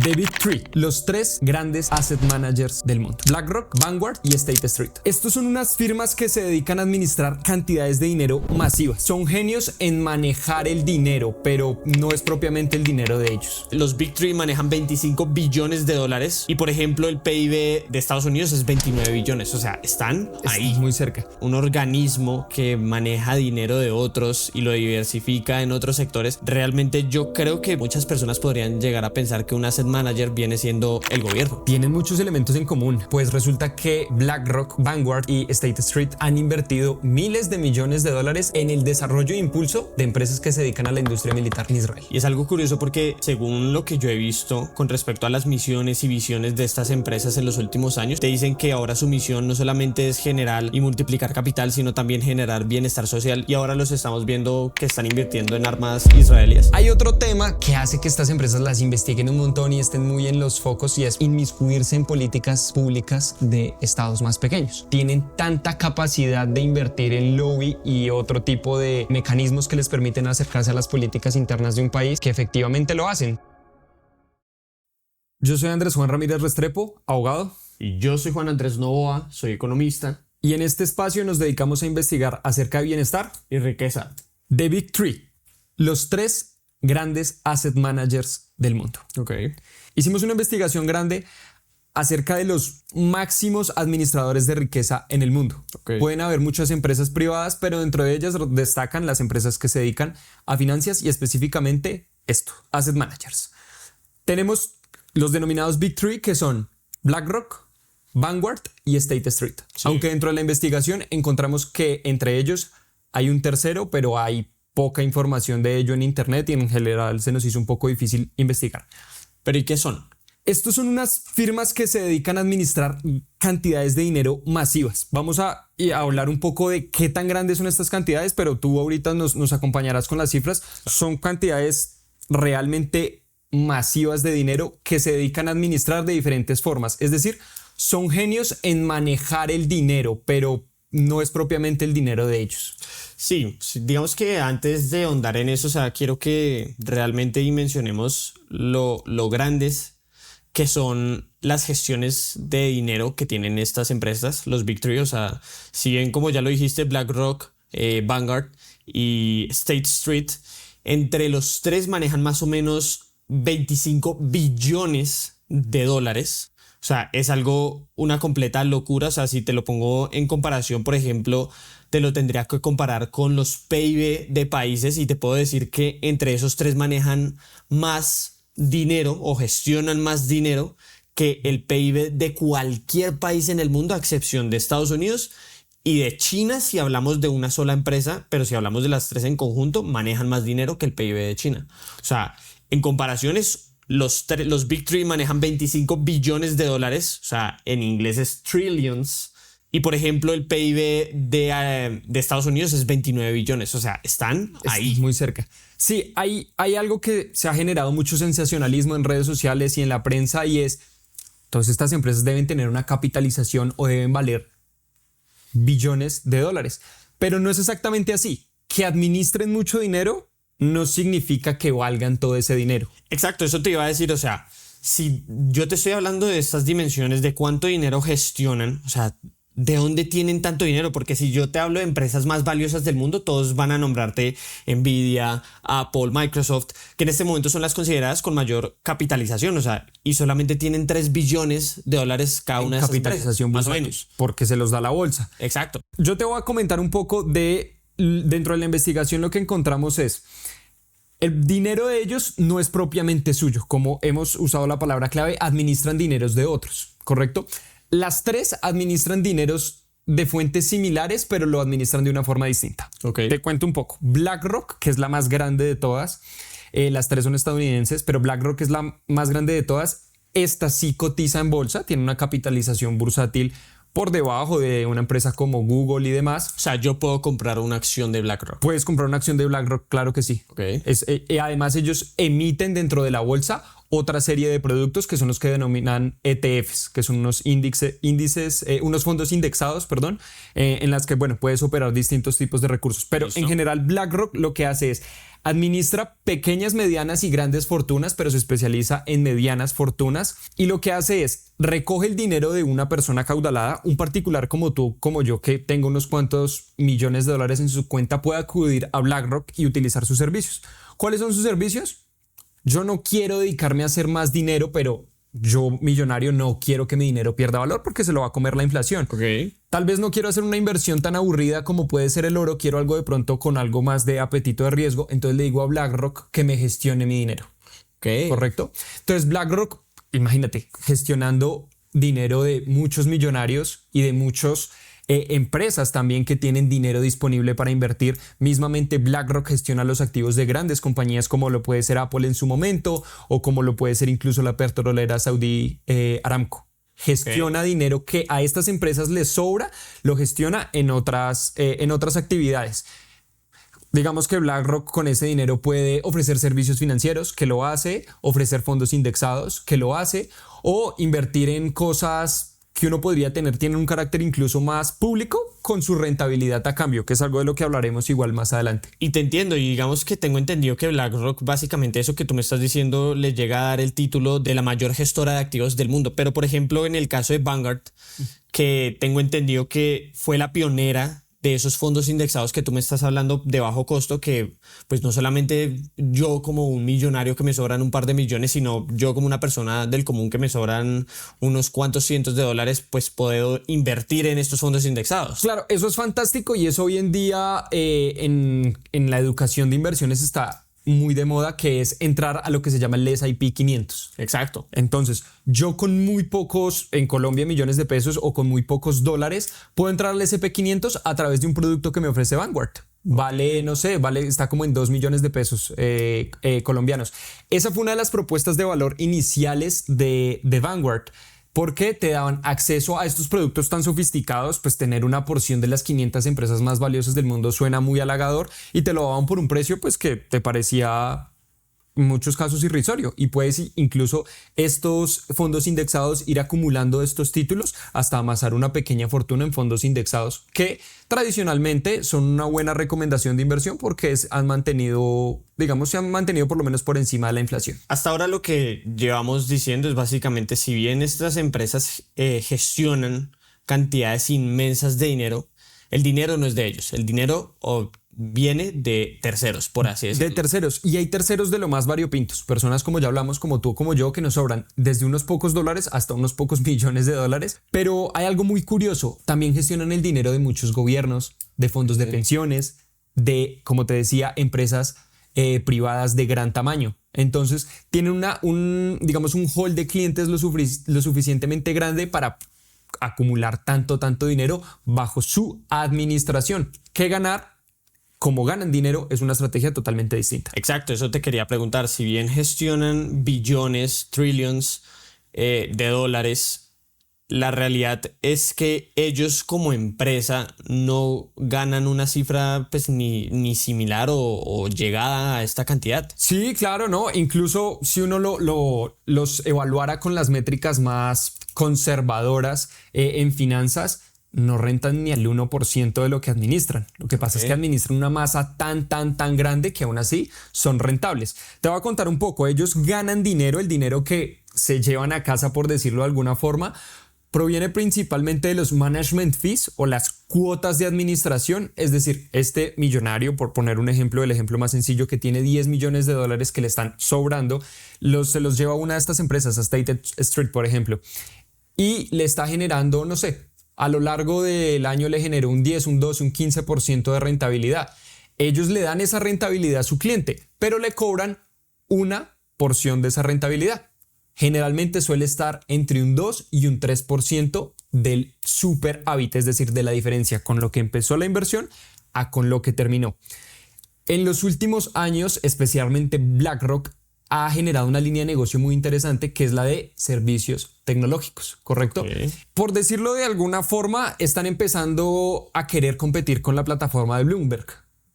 The Big Three, los tres grandes asset managers del mundo: BlackRock, Vanguard y State Street. Estos son unas firmas que se dedican a administrar cantidades de dinero masivas. Son genios en manejar el dinero, pero no es propiamente el dinero de ellos. Los Big Three manejan 25 billones de dólares y, por ejemplo, el PIB de Estados Unidos es 29 billones. O sea, están ahí. Muy cerca. Un organismo que maneja dinero de otros y lo diversifica en otros sectores. Realmente yo creo que muchas personas podrían llegar a pensar que un asset manager viene siendo el gobierno. Tienen muchos elementos en común, pues resulta que BlackRock, Vanguard y State Street han invertido miles de millones de dólares en el desarrollo e impulso de empresas que se dedican a la industria militar en Israel. Y es algo curioso porque, según lo que yo he visto con respecto a las misiones y visiones de estas empresas en los últimos años, te dicen que ahora su misión no solamente es generar y multiplicar capital, sino también generar bienestar social, y ahora los estamos viendo que están invirtiendo en armas israelíes. Hay otro tema que hace que estas empresas las investiguen un montón y estén muy en los focos, y es inmiscuirse en políticas públicas de estados más pequeños. Tienen tanta capacidad de invertir en lobby y otro tipo de mecanismos que les permiten acercarse a las políticas internas de un país que efectivamente lo hacen. Yo soy Andrés Juan Ramírez Restrepo, abogado. Y yo soy Juan Andrés Novoa, soy economista. Y en este espacio nos dedicamos a investigar acerca de bienestar y riqueza. The Big Three, los tres grandes asset managers del mundo. Hicimos una investigación grande acerca de los máximos administradores de riqueza en el mundo. Pueden haber muchas empresas privadas, pero dentro de ellas destacan las empresas que se dedican a finanzas y específicamente esto, asset managers. Tenemos los denominados Big Three, que son BlackRock, Vanguard y State Street. Sí. Aunque dentro de la investigación encontramos que entre ellos hay un tercero, pero hay poca información de ello en internet y en general se nos hizo un poco difícil investigar. ¿Pero y qué son? Estos son unas firmas que se dedican a administrar cantidades de dinero masivas. Vamos a hablar un poco de qué tan grandes son estas cantidades, pero tú ahorita nos acompañarás con las cifras. Son cantidades realmente masivas de dinero que se dedican a administrar de diferentes formas. Es decir, son genios en manejar el dinero, pero no es propiamente el dinero de ellos. Sí, digamos que antes de ahondar en eso, o sea, quiero que realmente dimensionemos lo grandes que son las gestiones de dinero que tienen estas empresas, los Big Three. O sea, si bien, como ya lo dijiste, BlackRock, Vanguard y State Street, entre los tres manejan más o menos 25 billones de dólares. O sea, es una completa locura. O sea, si te lo pongo en comparación, por ejemplo, te lo tendría que comparar con los PIB de países, y te puedo decir que entre esos tres manejan más dinero o gestionan más dinero que el PIB de cualquier país en el mundo, a excepción de Estados Unidos y de China, si hablamos de una sola empresa. Pero si hablamos de las tres en conjunto, manejan más dinero que el PIB de China. O sea, en comparaciones, los Big Three manejan 25 billones de dólares, o sea, en inglés es trillions. Y, por ejemplo, el PIB de Estados Unidos es 29 billones. O sea, están ahí. Muy cerca. Sí, hay algo que se ha generado mucho sensacionalismo en redes sociales y en la prensa, y es: todas estas empresas deben tener una capitalización o deben valer billones de dólares. Pero no es exactamente así. Que administren mucho dinero no significa que valgan todo ese dinero. Exacto, eso te iba a decir. O sea, si yo te estoy hablando de estas dimensiones, de cuánto dinero gestionan, o sea, ¿de dónde tienen tanto dinero? Porque si yo te hablo de empresas más valiosas del mundo, todos van a nombrarte Nvidia, Apple, Microsoft, que en este momento son las consideradas con mayor capitalización. O sea, y solamente tienen 3 billones de dólares cada una de estas capitalización empresas, más o menos. Porque se los da la bolsa. Exacto. Yo te voy a comentar un poco dentro de la investigación. Lo que encontramos es: el dinero de ellos no es propiamente suyo. Como hemos usado la palabra clave, administran dineros de otros, ¿correcto? Las tres administran dineros de fuentes similares, pero lo administran de una forma distinta. Te cuento un poco. BlackRock, que es la más grande de todas, las tres son estadounidenses, pero BlackRock es la más grande de todas. Esta sí cotiza en bolsa, tiene una capitalización bursátil por debajo de una empresa como Google y demás. O sea, yo puedo comprar una acción de BlackRock. Puedes comprar una acción de BlackRock, claro que sí. Además, ellos emiten dentro de la bolsa otra serie de productos que son los que denominan ETFs, que son unos unos fondos indexados, en las que, bueno, puedes operar distintos tipos de recursos. Pero en general, BlackRock lo que hace es administra pequeñas, medianas y grandes fortunas, pero se especializa en medianas fortunas, y lo que hace es recoge el dinero de una persona acaudalada. Un particular como tú, como yo, que tengo unos cuantos millones de dólares en su cuenta, puede acudir a BlackRock y utilizar sus servicios. ¿Cuáles son sus servicios? Yo no quiero dedicarme a hacer más dinero, pero yo, millonario, no quiero que mi dinero pierda valor porque se lo va a comer la inflación. Tal vez no quiero hacer una inversión tan aburrida como puede ser el oro, quiero algo de pronto con algo más de apetito de riesgo, entonces le digo a BlackRock que me gestione mi dinero. ¿Correcto? Entonces BlackRock, imagínate, gestionando dinero de muchos millonarios y de muchos empresas también que tienen dinero disponible para invertir. Mismamente BlackRock gestiona los activos de grandes compañías como lo puede ser Apple en su momento o como lo puede ser incluso la petrolera saudí Aramco. Gestiona dinero que a estas empresas les sobra, lo gestiona en otras actividades. Digamos que BlackRock con ese dinero puede ofrecer servicios financieros, que lo hace, ofrecer fondos indexados, que lo hace, o invertir en cosas que uno podría tener, tienen un carácter incluso más público con su rentabilidad a cambio, que es algo de lo que hablaremos igual más adelante. Y te entiendo, y digamos que tengo entendido que BlackRock, básicamente eso que tú me estás diciendo, le llega a dar el título de la mayor gestora de activos del mundo. Pero por ejemplo, en el caso de Vanguard, que tengo entendido que fue la pionera de esos fondos indexados que tú me estás hablando de bajo costo, que pues no solamente yo como un millonario que me sobran un par de millones, sino yo como una persona del común que me sobran unos cuantos cientos de dólares, pues puedo invertir en estos fondos indexados. Claro, eso es fantástico y eso hoy en día en la educación de inversiones está muy de moda, que es entrar a lo que se llama el S&P 500. Exacto. Entonces, yo con muy pocos, en Colombia, millones de pesos o con muy pocos dólares, puedo entrar al S&P 500 a través de un producto que me ofrece Vanguard. Vale, no sé, está como en 2 millones de pesos colombianos. Esa fue una de las propuestas de valor iniciales de Vanguard, porque te daban acceso a estos productos tan sofisticados. Pues tener una porción de las 500 empresas más valiosas del mundo suena muy halagador y te lo daban por un precio pues que te parecía en muchos casos irrisorio, y puedes incluso estos fondos indexados ir acumulando estos títulos hasta amasar una pequeña fortuna en fondos indexados que tradicionalmente son una buena recomendación de inversión porque se han mantenido por lo menos por encima de la inflación. Hasta ahora lo que llevamos diciendo es básicamente, si bien estas empresas gestionan cantidades inmensas de dinero, el dinero no es de ellos, el dinero viene de terceros, por así decirlo. De terceros, y hay terceros de lo más variopintos, personas como ya hablamos, como tú, como yo, que nos sobran desde unos pocos dólares hasta unos pocos millones de dólares. Pero hay algo muy curioso, también gestionan el dinero de muchos gobiernos, de fondos de pensiones, de, como te decía, empresas privadas de gran tamaño. Entonces tienen un hall de clientes lo suficientemente grande para acumular tanto dinero bajo su administración. ¿Qué ganar? Como ganan dinero es una estrategia totalmente distinta. Exacto, eso te quería preguntar. Si bien gestionan billones, trillions de dólares, la realidad es que ellos como empresa no ganan una cifra pues ni similar o llegada a esta cantidad. Sí, claro, ¿no? Incluso si uno los evaluara con las métricas más conservadoras en finanzas, no rentan ni al 1% de lo que administran. Lo que pasa es que administran una masa tan grande que aún así son rentables. Te voy a contar un poco. Ellos ganan dinero, el dinero que se llevan a casa, por decirlo de alguna forma, proviene principalmente de los management fees o las cuotas de administración. Es decir, este millonario, por poner un ejemplo, el ejemplo más sencillo, que tiene 10 millones de dólares que le están sobrando, se los lleva a una de estas empresas, a State Street, por ejemplo, y le está generando, no sé, a lo largo del año le generó un 10, un 12, un 15% de rentabilidad. Ellos le dan esa rentabilidad a su cliente, pero le cobran una porción de esa rentabilidad. Generalmente suele estar entre un 2 y un 3% del superávit, es decir, de la diferencia con lo que empezó la inversión a con lo que terminó. En los últimos años, especialmente BlackRock ha generado una línea de negocio muy interesante, que es la de servicios tecnológicos, ¿correcto? Por decirlo de alguna forma, están empezando a querer competir con la plataforma de Bloomberg.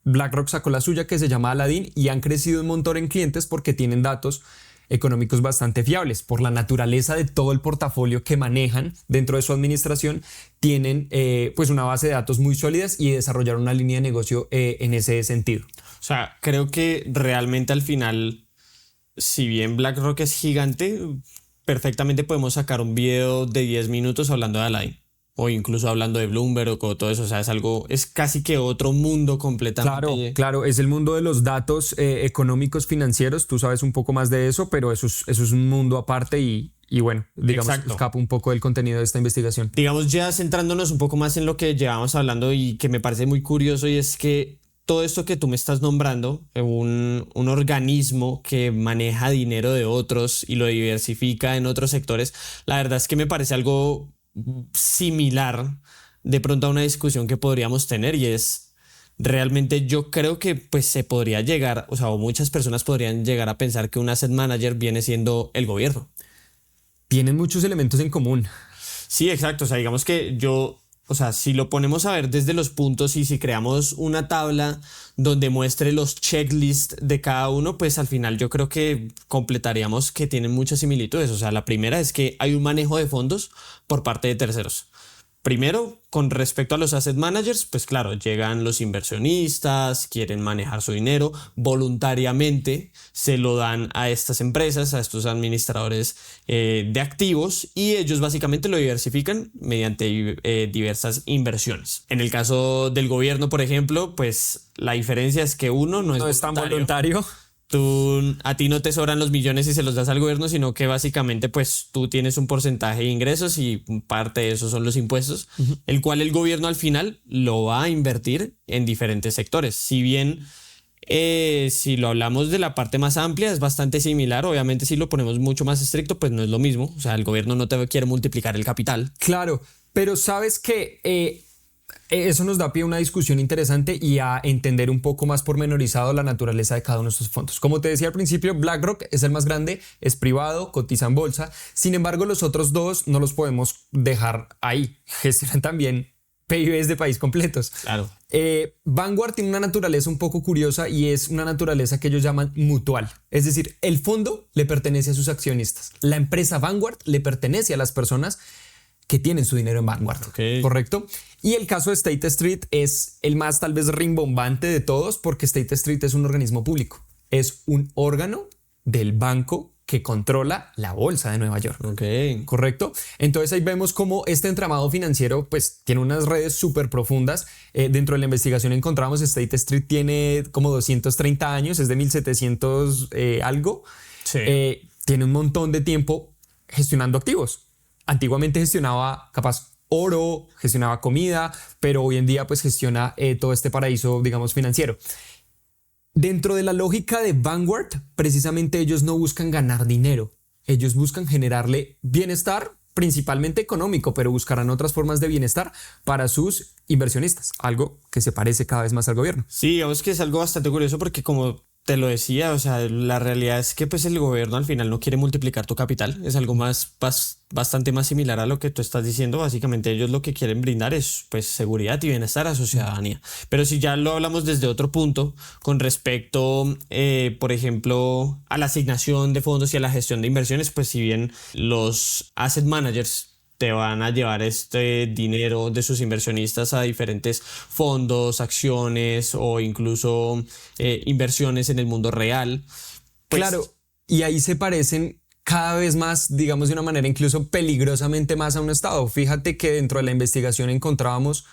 BlackRock sacó la suya, que se llama Aladdin, y han crecido un montón en clientes porque tienen datos económicos bastante fiables. Por la naturaleza de todo el portafolio que manejan dentro de su administración, tienen pues una base de datos muy sólidas y desarrollaron una línea de negocio en ese sentido. O sea, creo que realmente al final, si bien BlackRock es gigante, perfectamente podemos sacar un video de 10 minutos hablando de Align. O incluso hablando de Bloomberg o todo eso, o sea, es casi que otro mundo completamente. Claro, es el mundo de los datos económicos financieros, tú sabes un poco más de eso, pero eso es un mundo aparte y bueno, digamos, Exacto. escapa un poco del contenido de esta investigación. Digamos, ya centrándonos un poco más en lo que llevamos hablando y que me parece muy curioso, y es que todo esto que tú me estás nombrando, un organismo que maneja dinero de otros y lo diversifica en otros sectores, la verdad es que me parece algo similar de pronto a una discusión que podríamos tener, y es realmente yo creo que pues se podría llegar, o sea, o muchas personas podrían llegar a pensar que un asset manager viene siendo el gobierno. Tienen muchos elementos en común. Sí, exacto, o sea, digamos que o sea, si lo ponemos a ver desde los puntos y si creamos una tabla donde muestre los checklists de cada uno, pues al final yo creo que completaríamos que tienen muchas similitudes. O sea, la primera es que hay un manejo de fondos por parte de terceros. Primero, con respecto a los asset managers, pues claro, llegan los inversionistas, quieren manejar su dinero, voluntariamente se lo dan a estas empresas, a estos administradores de activos, y ellos básicamente lo diversifican mediante diversas inversiones. En el caso del gobierno, por ejemplo, pues la diferencia es que uno no es tan voluntario. A ti no te sobran los millones y se los das al gobierno, sino que básicamente pues tú tienes un porcentaje de ingresos y parte de eso son los impuestos, el cual el gobierno al final lo va a invertir en diferentes sectores. Si bien si lo hablamos de la parte más amplia es bastante similar, obviamente si lo ponemos mucho más estricto pues no es lo mismo. O sea, el gobierno no te quiere multiplicar el capital. Claro, pero sabes que eso nos da pie a una discusión interesante y a entender un poco más pormenorizado la naturaleza de cada uno de estos fondos. Como te decía al principio, BlackRock es el más grande, es privado, cotiza en bolsa. Sin embargo, los otros dos no los podemos dejar ahí. Gestionan también PIBs de país completos. Claro. Vanguard tiene una naturaleza un poco curiosa y es una naturaleza que ellos llaman mutual. Es decir, el fondo le pertenece a sus accionistas. La empresa Vanguard le pertenece a las personas que tienen su dinero en Vanguard, ¿correcto? Y el caso de State Street es el más tal vez rimbombante de todos porque State Street es un organismo público, es un órgano del banco que controla la bolsa de Nueva York, ¿correcto? Entonces ahí vemos cómo este entramado financiero pues tiene unas redes súper profundas. Dentro de la investigación encontramos State Street tiene como 230 años, es de 1700 algo. Sí. Tiene un montón de tiempo gestionando activos. Antiguamente gestionaba capaz oro, gestionaba comida, pero hoy en día pues gestiona todo este paraíso, digamos, financiero. Dentro de la lógica de Vanguard, precisamente ellos no buscan ganar dinero, ellos buscan generarle bienestar, principalmente económico, pero buscarán otras formas de bienestar para sus inversionistas, algo que se parece cada vez más al gobierno. Sí, digamos que es algo bastante curioso porque como te lo decía, o sea, la realidad es que pues el gobierno al final no quiere multiplicar tu capital, es algo bastante más similar a lo que tú estás diciendo. Básicamente ellos lo que quieren brindar es pues seguridad y bienestar a su ciudadanía. Pero si ya lo hablamos desde otro punto con respecto, por ejemplo, a la asignación de fondos y a la gestión de inversiones, pues si bien los asset managers te van a llevar este dinero de sus inversionistas a diferentes fondos, acciones o incluso inversiones en el mundo real. Pues, claro, y ahí se parecen cada vez más, digamos de una manera incluso peligrosamente más a un Estado. Fíjate que dentro de la investigación encontrábamos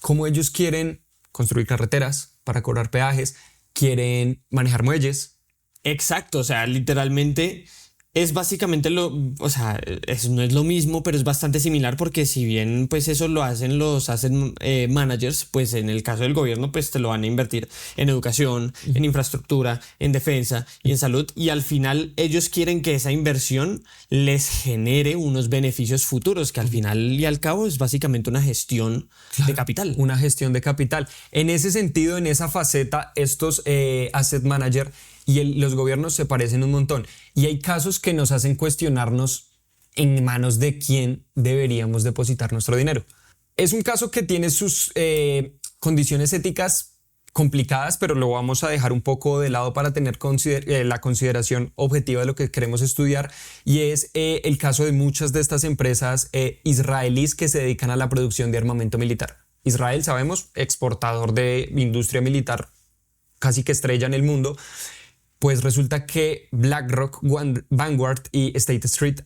cómo ellos quieren construir carreteras para cobrar peajes, quieren manejar muelles. Exacto, o sea, literalmente es básicamente o sea, eso no es lo mismo, pero es bastante similar porque si bien pues eso lo hacen los asset managers, pues en el caso del gobierno pues te lo van a invertir en educación, en infraestructura, en defensa y en salud, y al final ellos quieren que esa inversión les genere unos beneficios futuros, que al final y al cabo es básicamente una gestión de capital. Una gestión de capital. En ese sentido, en esa faceta, estos asset managers y los gobiernos se parecen un montón. Y hay casos que nos hacen cuestionarnos en manos de quién deberíamos depositar nuestro dinero. Es un caso que tiene sus condiciones éticas complicadas, pero lo vamos a dejar un poco de lado para tener la consideración objetiva de lo que queremos estudiar, y es el caso de muchas de estas empresas israelíes que se dedican a la producción de armamento militar. Israel, sabemos, exportador de industria militar casi que estrella en el mundo. Pues resulta que BlackRock, Vanguard y State Street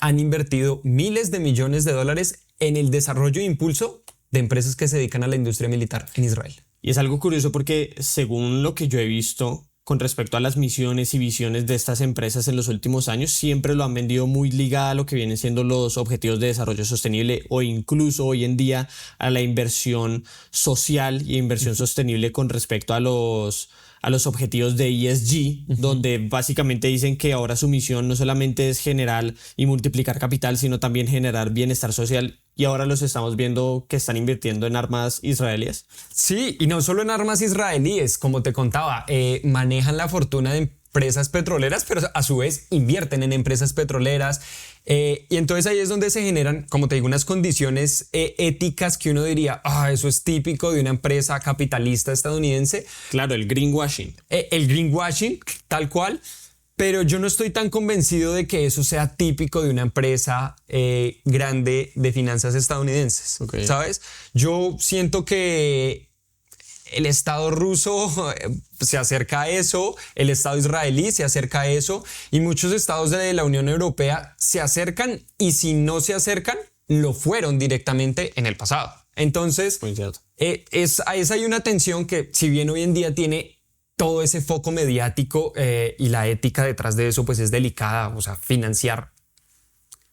han invertido miles de millones de dólares en el desarrollo e impulso de empresas que se dedican a la industria militar en Israel. Y es algo curioso porque según lo que yo he visto con respecto a las misiones y visiones de estas empresas en los últimos años, siempre lo han vendido muy ligado a lo que vienen siendo los objetivos de desarrollo sostenible, o incluso hoy en día a la inversión social y inversión sostenible con respecto a los objetivos de ESG, donde básicamente dicen que ahora su misión no solamente es generar y multiplicar capital, sino también generar bienestar social, y ahora los estamos viendo que están invirtiendo en armas israelíes. Sí, y no solo en armas israelíes, como te contaba, manejan la fortuna de empresas petroleras, pero a su vez invierten en empresas petroleras. Y entonces ahí es donde se generan, como te digo, unas condiciones éticas que uno diría, eso es típico de una empresa capitalista estadounidense. Claro, el greenwashing. El greenwashing, tal cual. Pero yo no estoy tan convencido de que eso sea típico de una empresa grande de finanzas estadounidenses, okay. ¿Sabes? Yo siento que el Estado ruso se acerca a eso, el Estado israelí se acerca a eso, y muchos estados de la Unión Europea se acercan, y si no se acercan, lo fueron directamente en el pasado. Entonces, hay una tensión que, si bien hoy en día tiene todo ese foco mediático y la ética detrás de eso pues es delicada, o sea, financiar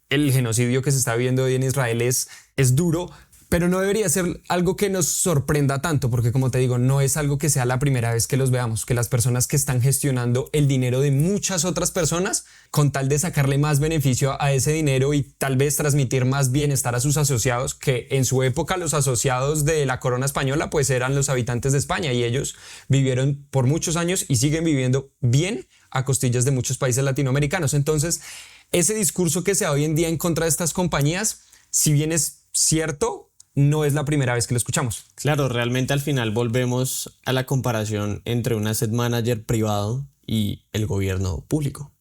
el genocidio que se está viviendo hoy en Israel es duro, pero no debería ser algo que nos sorprenda tanto, porque como te digo, no es algo que sea la primera vez que los veamos, que las personas que están gestionando el dinero de muchas otras personas, con tal de sacarle más beneficio a ese dinero y tal vez transmitir más bienestar a sus asociados, que en su época los asociados de la corona española pues eran los habitantes de España, y ellos vivieron por muchos años y siguen viviendo bien a costillas de muchos países latinoamericanos. Entonces, ese discurso que se da hoy en día en contra de estas compañías, si bien es cierto, no es la primera vez que lo escuchamos. Claro, realmente al final volvemos a la comparación entre un asset manager privado y el gobierno público.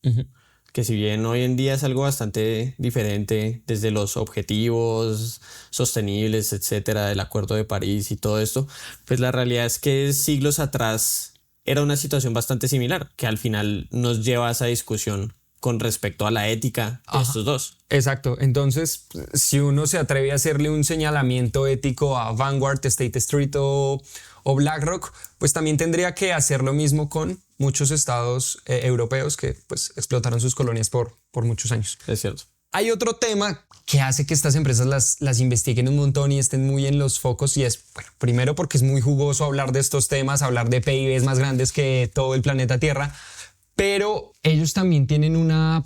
Que si bien hoy en día es algo bastante diferente, desde los objetivos sostenibles, etcétera, del Acuerdo de París y todo esto, pues la realidad es que siglos atrás era una situación bastante similar, que al final nos lleva a esa discusión con respecto a la ética de estos dos. Exacto. Entonces, si uno se atreve a hacerle un señalamiento ético a Vanguard, State Street o BlackRock, pues también tendría que hacer lo mismo con muchos estados europeos que pues explotaron sus colonias por muchos años. Es cierto. Hay otro tema que hace que estas empresas las investiguen un montón y estén muy en los focos, y es, bueno, primero porque es muy jugoso hablar de estos temas, hablar de PIBs más grandes que todo el planeta Tierra, pero ellos también tienen una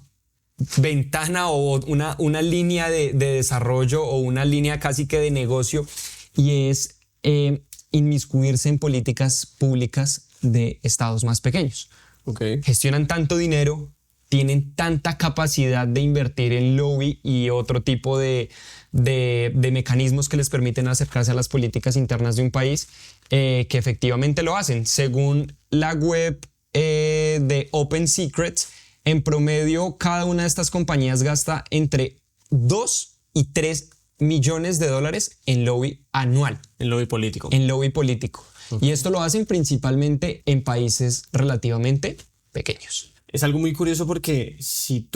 ventana o una línea de desarrollo, o una línea casi que de negocio, y es inmiscuirse en políticas públicas de estados más pequeños. Okay. Gestionan tanto dinero, tienen tanta capacidad de invertir en lobby y otro tipo de mecanismos que les permiten acercarse a las políticas internas de un país, que efectivamente lo hacen. Según la web de Open Secrets, en promedio cada una de estas compañías gasta entre 2 y 3 millones de dólares en lobby anual. En lobby político. En lobby político. Okay. Y esto lo hacen principalmente en países relativamente pequeños. Es algo muy curioso porque si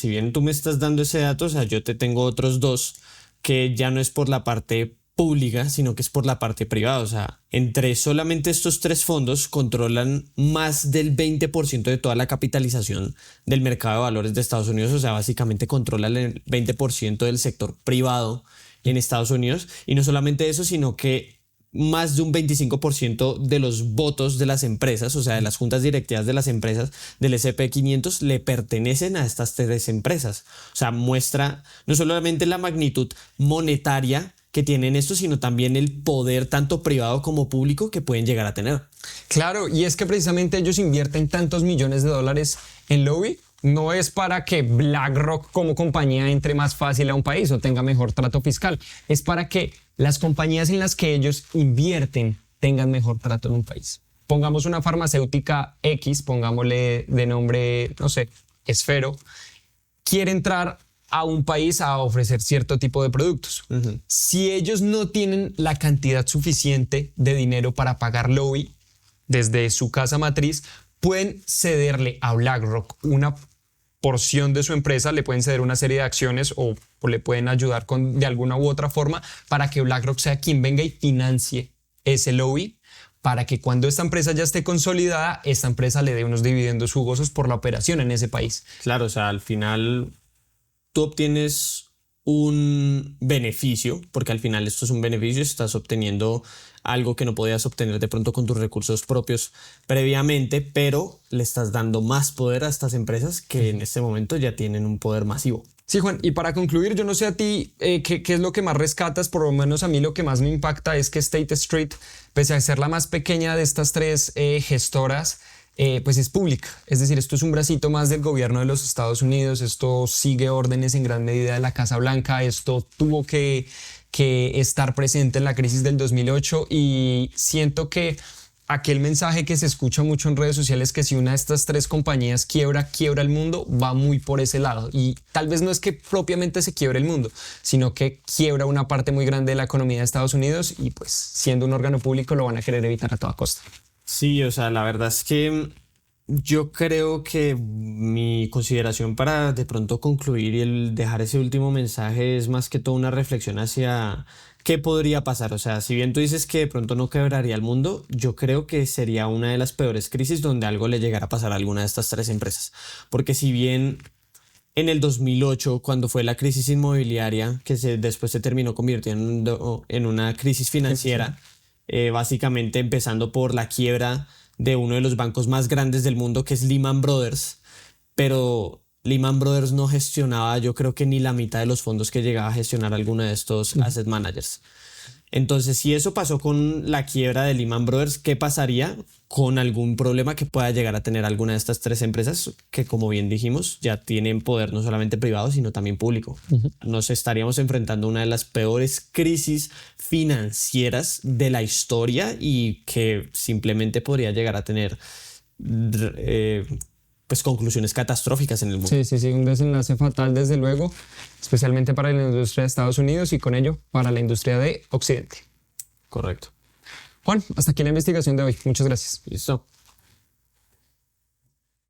bien tú me estás dando ese dato, yo te tengo otros dos que ya no es por la parte pública, sino que es por la parte privada. Entre solamente estos tres fondos controlan más del 20% de toda la capitalización del mercado de valores de Estados Unidos. Básicamente controlan el 20% del sector privado en Estados Unidos. Y no solamente eso, sino que más de un 25% de los votos de las empresas, de las juntas directivas de las empresas del S&P 500, le pertenecen a estas tres empresas. Muestra no solamente la magnitud monetaria que tienen esto, sino también el poder tanto privado como público que pueden llegar a tener. Claro, y es que precisamente ellos invierten tantos millones de dólares en lobby, no es para que BlackRock como compañía entre más fácil a un país o tenga mejor trato fiscal, es para que las compañías en las que ellos invierten tengan mejor trato en un país. Pongamos una farmacéutica X, pongámosle de nombre, no sé, Esfero, quiere entrar a un país a ofrecer cierto tipo de productos. Si ellos no tienen la cantidad suficiente de dinero para pagar lobby desde su casa matriz, pueden cederle a BlackRock una porción de su empresa, le pueden ceder una serie de acciones o le pueden ayudar de alguna u otra forma para que BlackRock sea quien venga y financie ese lobby, para que cuando esta empresa ya esté consolidada, esta empresa le dé unos dividendos jugosos por la operación en ese país. Claro, o sea, al final tú obtienes un beneficio, porque al final esto es un beneficio, estás obteniendo algo que no podías obtener de pronto con tus recursos propios previamente, pero le estás dando más poder a estas empresas que en este momento ya tienen un poder masivo. Sí, Juan, y para concluir, yo no sé a ti qué es lo que más rescatas, por lo menos a mí lo que más me impacta es que State Street, pese a ser la más pequeña de estas tres gestoras, pues es pública. Es decir, esto es un bracito más del gobierno de los Estados Unidos, esto sigue órdenes en gran medida de la Casa Blanca, esto tuvo que estar presente en la crisis del 2008 y siento que aquel mensaje que se escucha mucho en redes sociales que si una de estas tres compañías quiebra el mundo, va muy por ese lado. Y tal vez no es que propiamente se quiebre el mundo, sino que quiebra una parte muy grande de la economía de Estados Unidos y pues siendo un órgano público lo van a querer evitar a toda costa. Sí, o sea, la verdad es que yo creo que mi consideración para de pronto concluir y el dejar ese último mensaje es más que todo una reflexión hacia qué podría pasar. O sea, si bien tú dices que de pronto no quebraría el mundo, yo creo que sería una de las peores crisis donde algo le llegara a pasar a alguna de estas tres empresas. Porque si bien en el 2008, cuando fue la crisis inmobiliaria, que después se terminó convirtiendo en una crisis financiera, básicamente empezando por la quiebra de uno de los bancos más grandes del mundo, que es Lehman Brothers, pero Lehman Brothers no gestionaba, yo creo que ni la mitad de los fondos que llegaba a gestionar alguno de estos asset managers. Entonces, si eso pasó con la quiebra de Lehman Brothers, ¿qué pasaría con algún problema que pueda llegar a tener alguna de estas tres empresas que, como bien dijimos, ya tienen poder no solamente privado, sino también público? Nos estaríamos enfrentando a una de las peores crisis financieras de la historia y que simplemente podría llegar a tener pues conclusiones catastróficas en el mundo. Sí, un desenlace fatal desde luego, especialmente para la industria de Estados Unidos y con ello para la industria de Occidente. Correcto. Juan, hasta aquí la investigación de hoy. Muchas gracias. Listo.